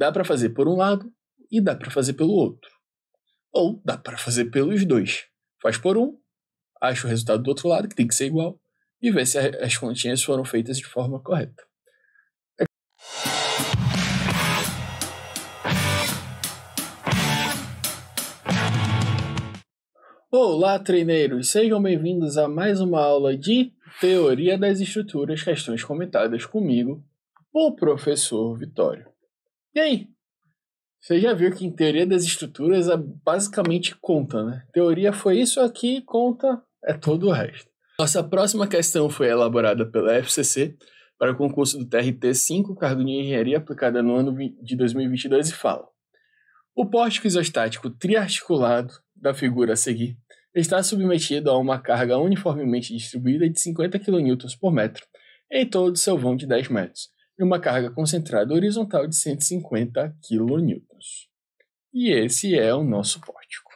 Dá para fazer por um lado e dá para fazer pelo outro. Ou dá para fazer pelos dois. Faz por um, acha o resultado do outro lado, que tem que ser igual, e vê se as continhas foram feitas de forma correta. Olá, treineiros! Sejam bem-vindos a mais uma aula de Teoria das Estruturas, questões comentadas comigo, o professor Vitório. E aí? Você já viu que em Teoria das Estruturas basicamente conta, né? Teoria foi isso aqui, conta é todo o resto. Nossa próxima questão foi elaborada pela FCC para o concurso do TRT 5, cargo de Engenharia aplicada no ano de 2022 e fala: o pórtico isostático triarticulado da figura a seguir está submetido a uma carga uniformemente distribuída de 50 kN por metro em todo o seu vão de 10 metros e uma carga concentrada horizontal de 150 kN. E esse é o nosso pórtico.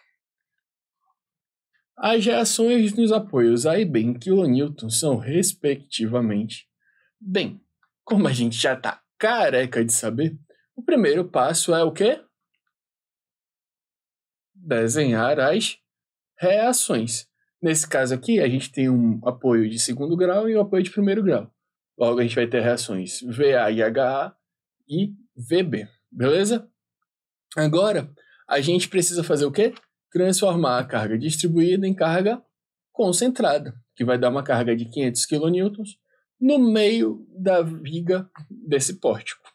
As reações nos apoios A e B em kN são, respectivamente, bem, como a gente já está careca de saber, o primeiro passo é o quê? Desenhar as reações. Nesse caso aqui, a gente tem um apoio de segundo grau e um apoio de primeiro grau. Logo, a gente vai ter reações VA e HA e VB, beleza? Agora, a gente precisa fazer o quê? Transformar a carga distribuída em carga concentrada, que vai dar uma carga de 500 kN no meio da viga desse pórtico.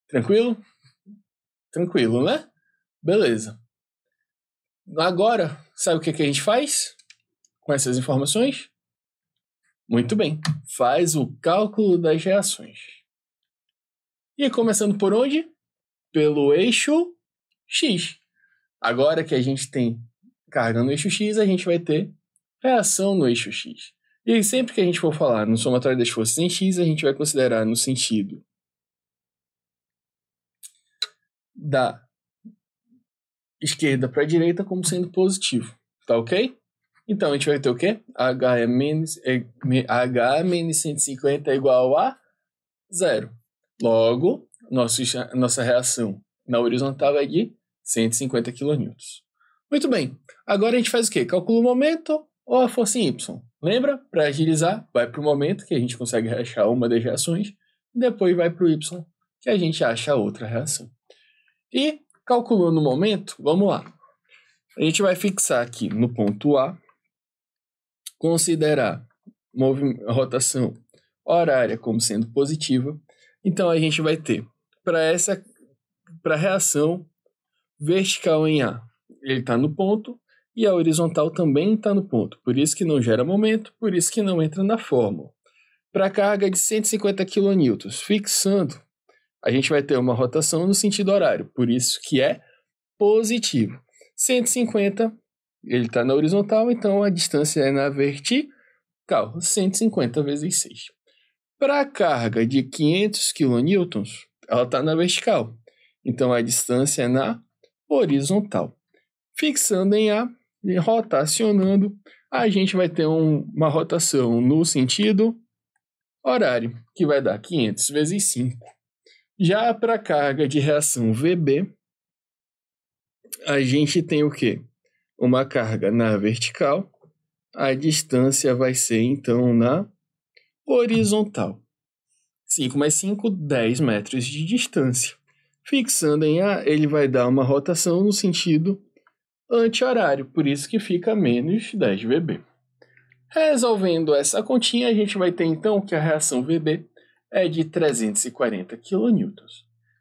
Tranquilo? Tranquilo, né? Beleza. Agora, sabe o que a gente faz com essas informações? Muito bem, faz o cálculo das reações. E começando por onde? Pelo eixo X. Agora que a gente tem carga no eixo X, a gente vai ter reação no eixo X. E sempre que a gente for falar no somatório das forças em X, a gente vai considerar no sentido da esquerda para a direita como sendo positivo, tá ok? Então a gente vai ter o quê? HA menos 150 é igual a 0. Logo, nossa reação na horizontal é de 150 kN. Muito bem, agora a gente faz o quê? Calcula o momento ou a força em Y. Lembra? Para agilizar, vai para o momento, que a gente consegue achar uma das reações, e depois vai para o Y, que a gente acha a outra reação. E calculando o momento, vamos lá. A gente vai fixar aqui no ponto A, considerar rotação horária como sendo positiva. Então, a gente vai ter, para a reação vertical em A, ele está no ponto, e a horizontal também está no ponto. Por isso que não gera momento, por isso que não entra na fórmula. Para a carga de 150 kN, fixando, a gente vai ter uma rotação no sentido horário, por isso que é positivo. 150, ele está na horizontal, então a distância é na vertical, 150 vezes 6. Para a carga de 500 kN, ela está na vertical, então a distância é na horizontal. Fixando em A e rotacionando, a gente vai ter uma rotação no sentido horário, que vai dar 500 vezes 5. Já para a carga de reação VB, a gente tem o quê? Uma carga na vertical, a distância vai ser então na horizontal. 5 mais 5, 10 metros de distância. Fixando em A, ele vai dar uma rotação no sentido anti-horário, por isso que fica menos 10 VB. Resolvendo essa continha, a gente vai ter então que a reação VB é de 340 kN.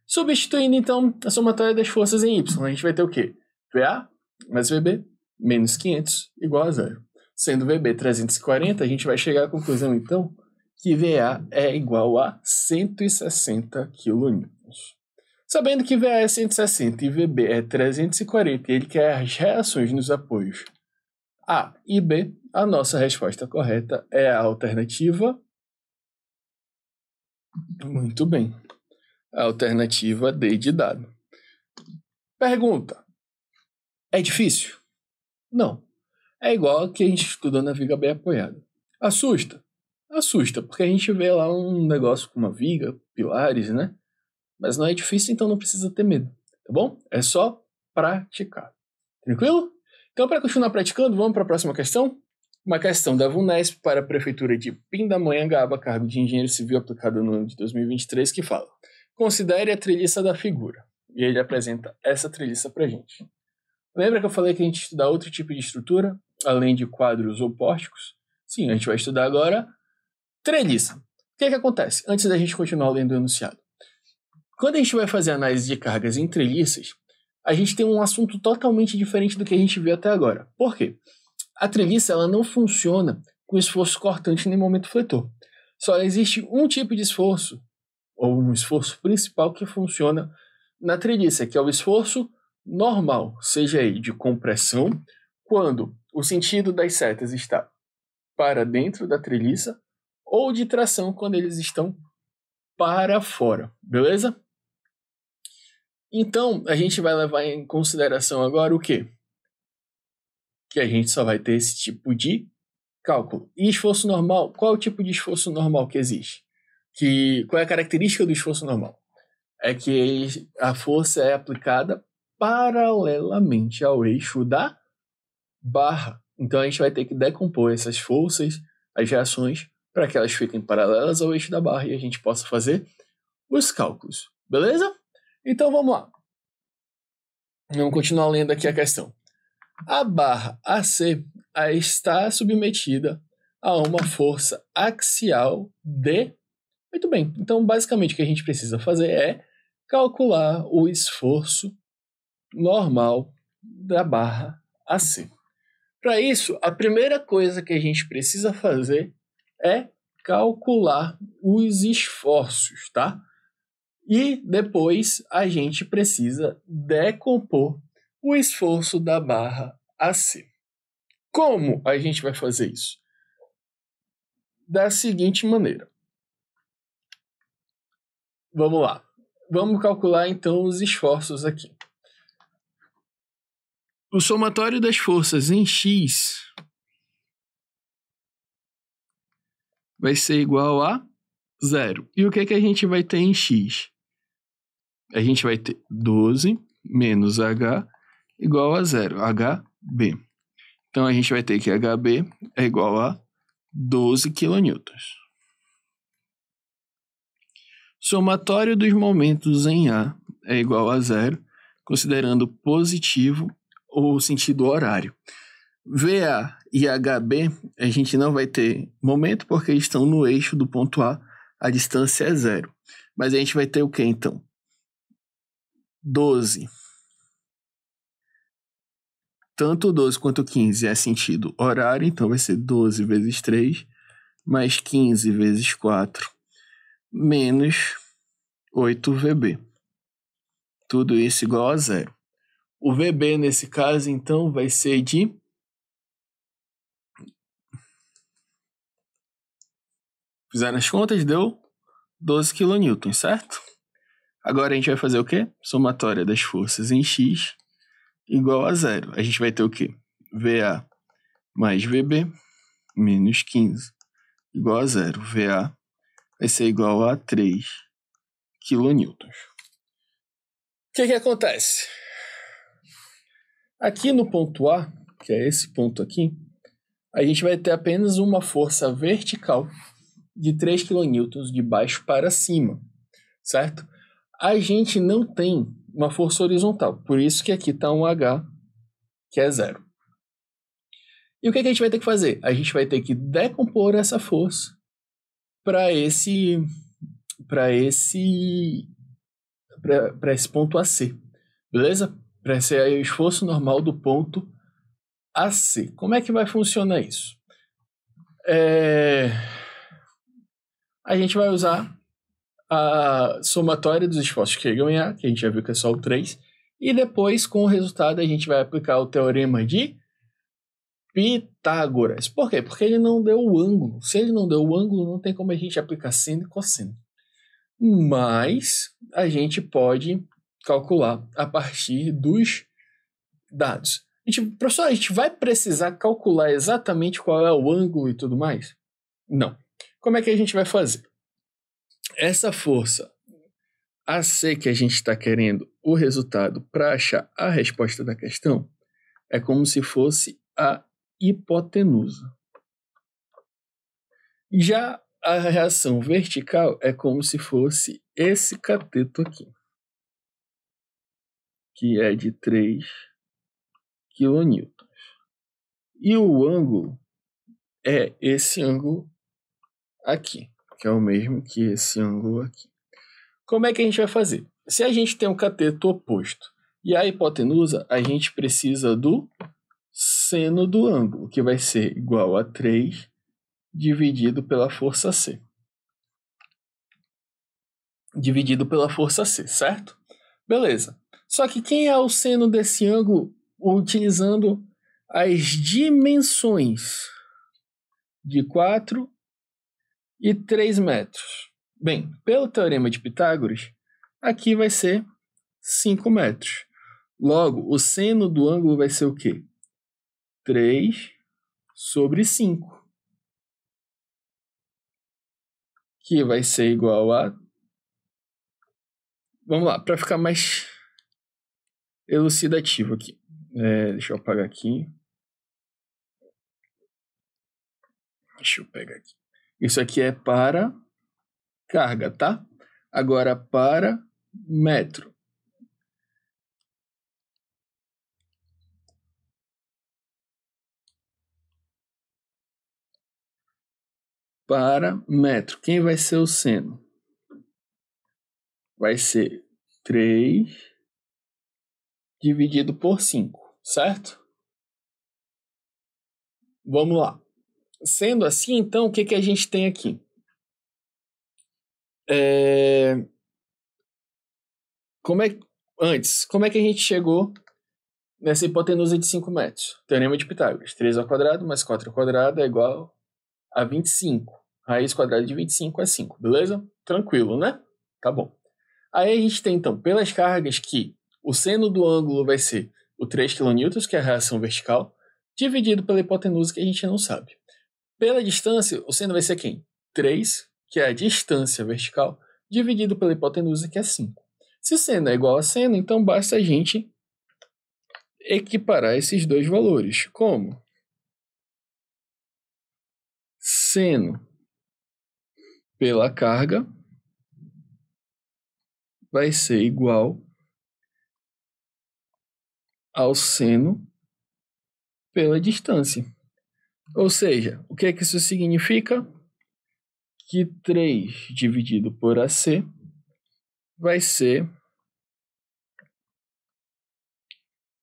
Substituindo então a somatória das forças em Y, a gente vai ter o quê? VA mais VB menos 500 igual a 0. Sendo VB 340, a gente vai chegar à conclusão então que VA é igual a 160 kN. Sabendo que VA é 160 e VB é 340 e ele quer as reações nos apoios A e B, a nossa resposta correta é a alternativa. Muito bem. A alternativa D de dado. Pergunta: é difícil? Não. É igual a que a gente estudou na viga bem apoiada. Assusta? Assusta, porque a gente vê lá um negócio com uma viga, pilares, né? mas não é difícil, então não precisa ter medo, tá bom? É só praticar. Tranquilo? Então, para continuar praticando, vamos para a próxima questão? Uma questão da VUNESP para a Prefeitura de Pindamonhangaba, cargo de engenheiro civil aplicado no ano de 2023, que fala: considere a treliça da figura. E ele apresenta essa treliça para a gente. Lembra que eu falei que a gente estuda outro tipo de estrutura, além de quadros ou pórticos? Sim, a gente vai estudar agora treliça. O que acontece? Antes da gente continuar lendo o enunciado. Quando a gente vai fazer análise de cargas em treliças, a gente tem um assunto totalmente diferente do que a gente viu até agora. Por quê? A treliça ela não funciona com esforço cortante nem momento fletor. Só existe um tipo de esforço, ou um esforço principal que funciona na treliça, que é o esforço normal, seja ele de compressão, quando o sentido das setas está para dentro da treliça, ou de tração, quando eles estão para fora, beleza? Então, a gente vai levar em consideração agora o quê? Que a gente só vai ter esse tipo de cálculo. E esforço normal, qual é o tipo de esforço normal que existe? Qual é a característica do esforço normal? É que a força é aplicada paralelamente ao eixo da barra. Então a gente vai ter que decompor essas forças, as reações, para que elas fiquem paralelas ao eixo da barra e a gente possa fazer os cálculos. Beleza? Então vamos lá. Vamos continuar lendo aqui a questão. A barra AC está submetida a uma força axial de... Muito bem. Então basicamente o que a gente precisa fazer é calcular o esforço normal da barra AC. Para isso, a primeira coisa que a gente precisa fazer é calcular os esforços, tá? E depois a gente precisa decompor o esforço da barra AC. Como a gente vai fazer isso? Da seguinte maneira. Vamos lá. Vamos calcular então os esforços aqui. O somatório das forças em X vai ser igual a 0. E o que a gente vai ter em X? A gente vai ter 12 menos H igual a 0, HB. Então a gente vai ter que HB é igual a 12 kN. Somatório dos momentos em A é igual a 0, considerando positivo o sentido horário. VA e HB, a gente não vai ter momento porque eles estão no eixo do ponto a distância é 0. Mas a gente vai ter o que então? 12. Tanto 12 quanto 15 é sentido horário, então vai ser 12 vezes 3, mais 15 vezes 4, menos 8 VB. Tudo isso igual a 0. O VB, nesse caso, então, vai ser de... Fizeram as contas, deu 12 kN, certo? Agora a gente vai fazer o quê? Somatória das forças em X igual a 0. A gente vai ter o quê? VA mais VB menos 15 igual a 0. VA vai ser igual a 3 kN. O que acontece? Aqui no ponto A, que é esse ponto aqui, a gente vai ter apenas uma força vertical de 3 kN de baixo para cima, certo? A gente não tem uma força horizontal, por isso que aqui está um H, que é 0. E o que a gente vai ter que fazer? A gente vai ter que decompor essa força para esse ponto AC, beleza? Para ser o esforço normal do ponto AC. Como é que vai funcionar isso? A gente vai usar a somatória dos esforços que chegam em A, que a gente já viu que é só o 3, e depois, com o resultado, a gente vai aplicar o teorema de Pitágoras. Por quê? Porque ele não deu o ângulo. Se ele não deu o ângulo, não tem como a gente aplicar seno e cosseno. Mas a gente pode calcular a partir dos dados. Professor, a gente vai precisar calcular exatamente qual é o ângulo e tudo mais? Não. Como é que a gente vai fazer? Essa força AC que a gente está querendo o resultado para achar a resposta da questão é como se fosse a hipotenusa. Já a reação vertical é como se fosse esse cateto aqui, que é de 3 kN. E o ângulo é esse ângulo aqui, que é o mesmo que esse ângulo aqui. Como é que a gente vai fazer? Se a gente tem um cateto oposto e a hipotenusa, a gente precisa do seno do ângulo, que vai ser igual a 3 dividido pela força C. Dividido pela força C, certo? Beleza. Só que quem é o seno desse ângulo utilizando as dimensões de 4 e 3 metros? Bem, pelo teorema de Pitágoras, aqui vai ser 5 metros. Logo, o seno do ângulo vai ser o quê? 3 sobre 5. Que vai ser igual a... Vamos lá, para ficar mais elucidativo aqui. Deixa eu apagar aqui. Deixa eu pegar aqui. Isso aqui é para carga, tá? Agora para metro. Para metro. Quem vai ser o seno? Vai ser 3 dividido por 5, certo? Vamos lá. Sendo assim, então, o que a gente tem aqui? Como é que a gente chegou nessa hipotenusa de 5 metros? Teorema de Pitágoras. 3 ao quadrado mais 4 ao quadrado é igual a 25. Raiz quadrada de 25 é 5, beleza? Tranquilo, né? Tá bom. Aí a gente tem, então, pelas cargas que o seno do ângulo vai ser o 3 kN, que é a reação vertical, dividido pela hipotenusa, que a gente não sabe. Pela distância, o seno vai ser quem? 3, que é a distância vertical, dividido pela hipotenusa, que é 5. Se seno é igual a seno, então basta a gente equiparar esses dois valores. Como? Seno pela carga vai ser igual ao seno pela distância. Ou seja, o que é que isso significa? Que 3 dividido por AC vai ser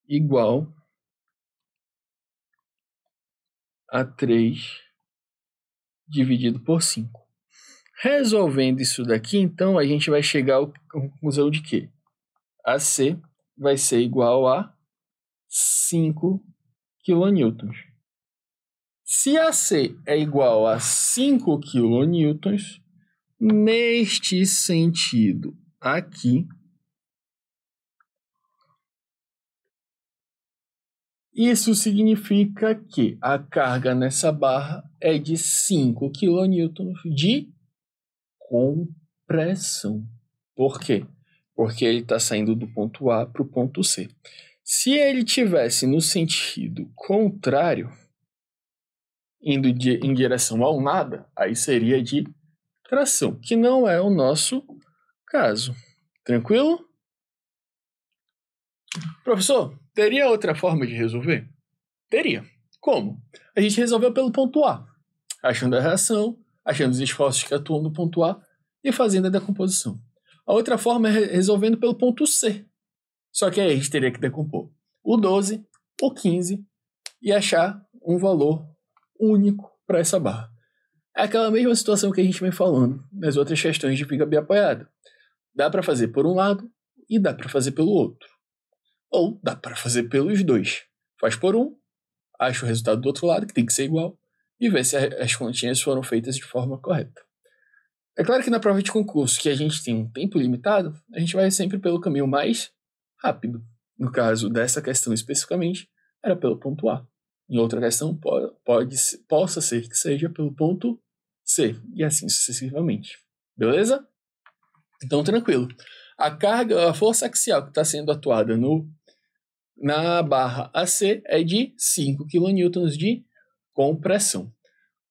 igual a 3 dividido por 5. Resolvendo isso daqui, então, a gente vai chegar à conclusão de que AC vai ser igual a 5 kN. Se AC é igual a 5 kN, neste sentido aqui, isso significa que a carga nessa barra é de 5 kN de compressão. Por quê? Porque ele está saindo do ponto A para o ponto C. Se ele tivesse no sentido contrário, indo em direção ao nada, aí seria de tração, que não é o nosso caso. Tranquilo? Professor, teria outra forma de resolver? Teria. Como? A gente resolveu pelo ponto A, achando a reação, achando os esforços que atuam no ponto A e fazendo a decomposição. A outra forma é resolvendo pelo ponto C. Só que aí a gente teria que decompor o 12, o 15 e achar um valor único para essa barra. É aquela mesma situação que a gente vem falando nas outras questões de viga biapoiada. Dá para fazer por um lado e dá para fazer pelo outro. Ou dá para fazer pelos dois. Faz por um, acha o resultado do outro lado, que tem que ser igual, e vê se as continhas foram feitas de forma correta. É claro que na prova de concurso, que a gente tem um tempo limitado, a gente vai sempre pelo caminho mais rápido. No caso dessa questão especificamente, era pelo ponto A. Em outra questão, possa ser que seja pelo ponto C, e assim sucessivamente. Beleza? Então, tranquilo. A força axial que está sendo atuada na barra AC é de 5 kN de compressão.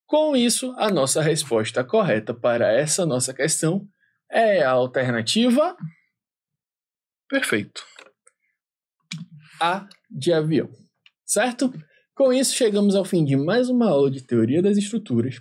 Com isso, a nossa resposta correta para essa nossa questão é a alternativa perfeito. A de avião, certo? Com isso, chegamos ao fim de mais uma aula de teoria das estruturas.